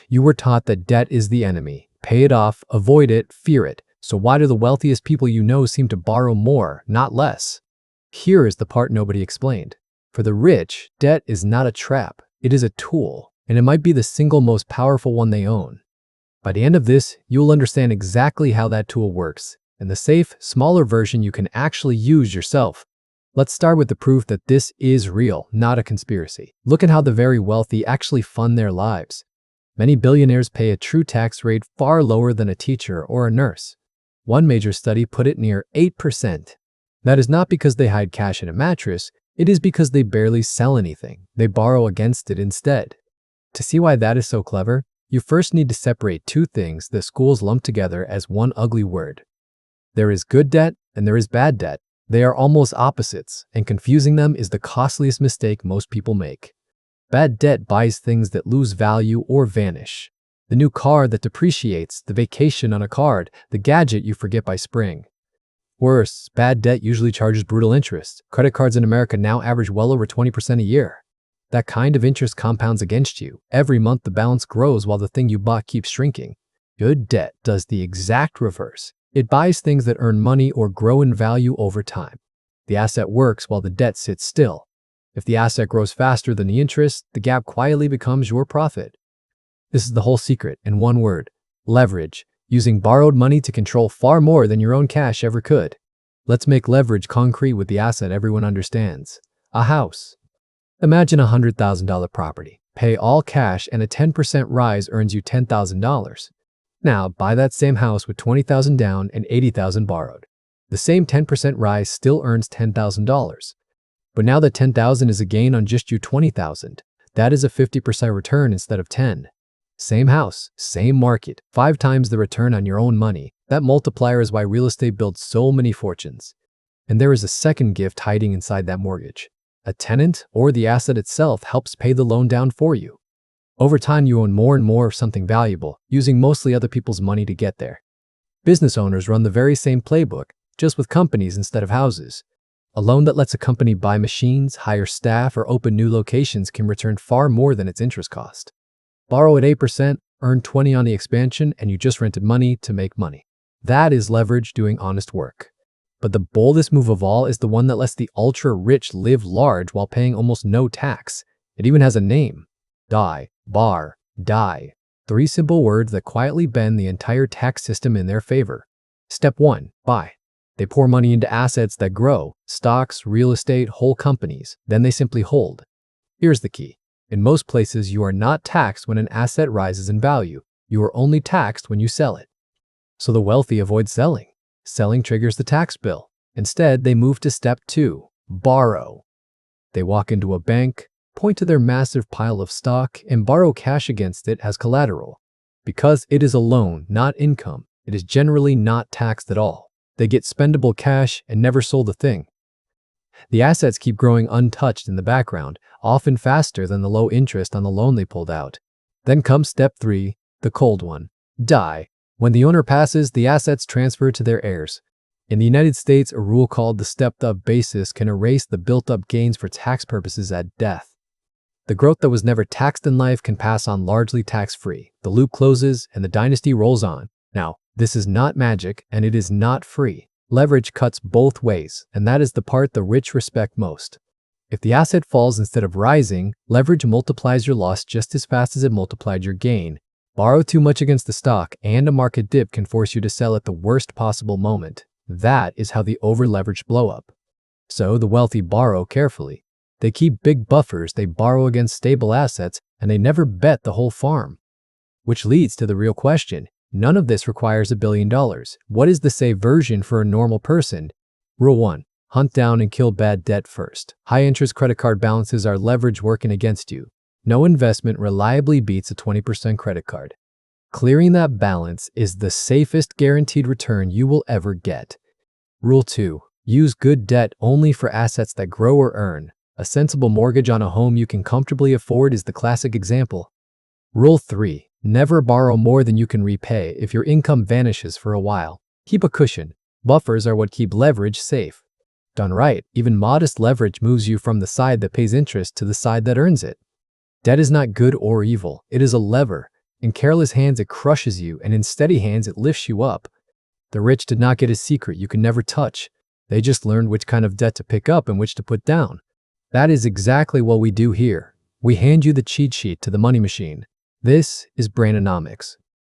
You were taught that debt is the enemy. Pay it off, avoid it, fear it. So why do the wealthiest people you know seem to borrow more, not less? Here is the part nobody explained. For the rich, debt is not a trap. It is a tool, and it might be the single most powerful one they own. By the end of this, you will understand exactly how that tool works, and the safe, smaller version you can actually use yourself. Let's start with the proof that this is real, not a conspiracy. Look at how the very wealthy actually fund their lives. Many billionaires pay a true tax rate far lower than a teacher or a nurse. One major study put it near 8%. That is not because they hide cash in a mattress, it is because they barely sell anything. They borrow against it instead. To see why that is so clever, you first need to separate two things that schools lump together as one ugly word. There is good debt and there is bad debt. They are almost opposites, and confusing them is the costliest mistake most people make. Bad debt buys things that lose value or vanish. The new car that depreciates, the vacation on a card, the gadget you forget by spring. Worse, bad debt usually charges brutal interest. Credit cards in America now average well over 20% a year. That kind of interest compounds against you. Every month the balance grows while the thing you bought keeps shrinking. Good debt does the exact reverse. It buys things that earn money or grow in value over time. The asset works while the debt sits still. If the asset grows faster than the interest, the gap quietly becomes your profit. This is the whole secret in one word: leverage, using borrowed money to control far more than your own cash ever could. Let's make leverage concrete with the asset everyone understands: a house. Imagine a $100,000 property. Pay all cash and a 10% rise earns you $10,000. Now, buy that same house with $20,000 down and $80,000 borrowed. The same 10% rise still earns $10,000. But now that $10,000 is a gain on just you $20,000. That is a 50% return instead of 10. Same house, same market, 5 times the return on your own money. That multiplier is why real estate builds so many fortunes. And there is a second gift hiding inside that mortgage. A tenant or the asset itself helps pay the loan down for you. Over time, you own more and more of something valuable, using mostly other people's money to get there. Business owners run the very same playbook, just with companies instead of houses. A loan that lets a company buy machines, hire staff, or open new locations can return far more than its interest cost. Borrow at 8%, earn 20% on the expansion, and you just rented money to make money. That is leverage doing honest work. But the boldest move of all is the one that lets the ultra-rich live large while paying almost no tax. It even has a name: DIE, BAR, DIE. 3 simple words that quietly bend the entire tax system in their favor. Step 1. Buy. They pour money into assets that grow: stocks, real estate, whole companies. Then they simply hold. Here's the key. In most places, you are not taxed when an asset rises in value. You are only taxed when you sell it. So the wealthy avoid selling. Selling triggers the tax bill. Instead, they move to step 2. Borrow. They walk into a bank, point to their massive pile of stock, and borrow cash against it as collateral. Because it is a loan, not income, it is generally not taxed at all. They get spendable cash and never sold a thing. The assets keep growing untouched in the background, often faster than the low interest on the loan they pulled out. Then comes step 3, the cold one: DIE. When the owner passes, the assets transfer to their heirs. In the United States, a rule called the stepped-up basis can erase the built-up gains for tax purposes at death. The growth that was never taxed in life can pass on largely tax-free. The loop closes and the dynasty rolls on. Now, this is not magic and it is not free. Leverage cuts both ways, and that is the part the rich respect most. If the asset falls instead of rising, leverage multiplies your loss just as fast as it multiplied your gain. Borrow too much against the stock, and a market dip can force you to sell at the worst possible moment. That is how the over-leveraged blow up. So the wealthy borrow carefully. They keep big buffers, they borrow against stable assets, and they never bet the whole farm. Which leads to the real question. None of this requires $1 billion. What is the safe version for a normal person? Rule 1. Hunt down and kill bad debt first. High-interest credit card balances are leverage working against you. No investment reliably beats a 20% credit card. Clearing that balance is the safest guaranteed return you will ever get. Rule 2. Use good debt only for assets that grow or earn. A sensible mortgage on a home you can comfortably afford is the classic example. Rule 3. Never borrow more than you can repay if your income vanishes for a while. Keep a cushion. Buffers are what keep leverage safe. Done right, even modest leverage moves you from the side that pays interest to the side that earns it. Debt is not good or evil. It is a lever. In careless hands, it crushes you, and in steady hands, it lifts you up. The rich did not get a secret you can never touch. They just learned which kind of debt to pick up and which to put down. That is exactly what we do here. We hand you the cheat sheet to the money machine. This is Braidonomics.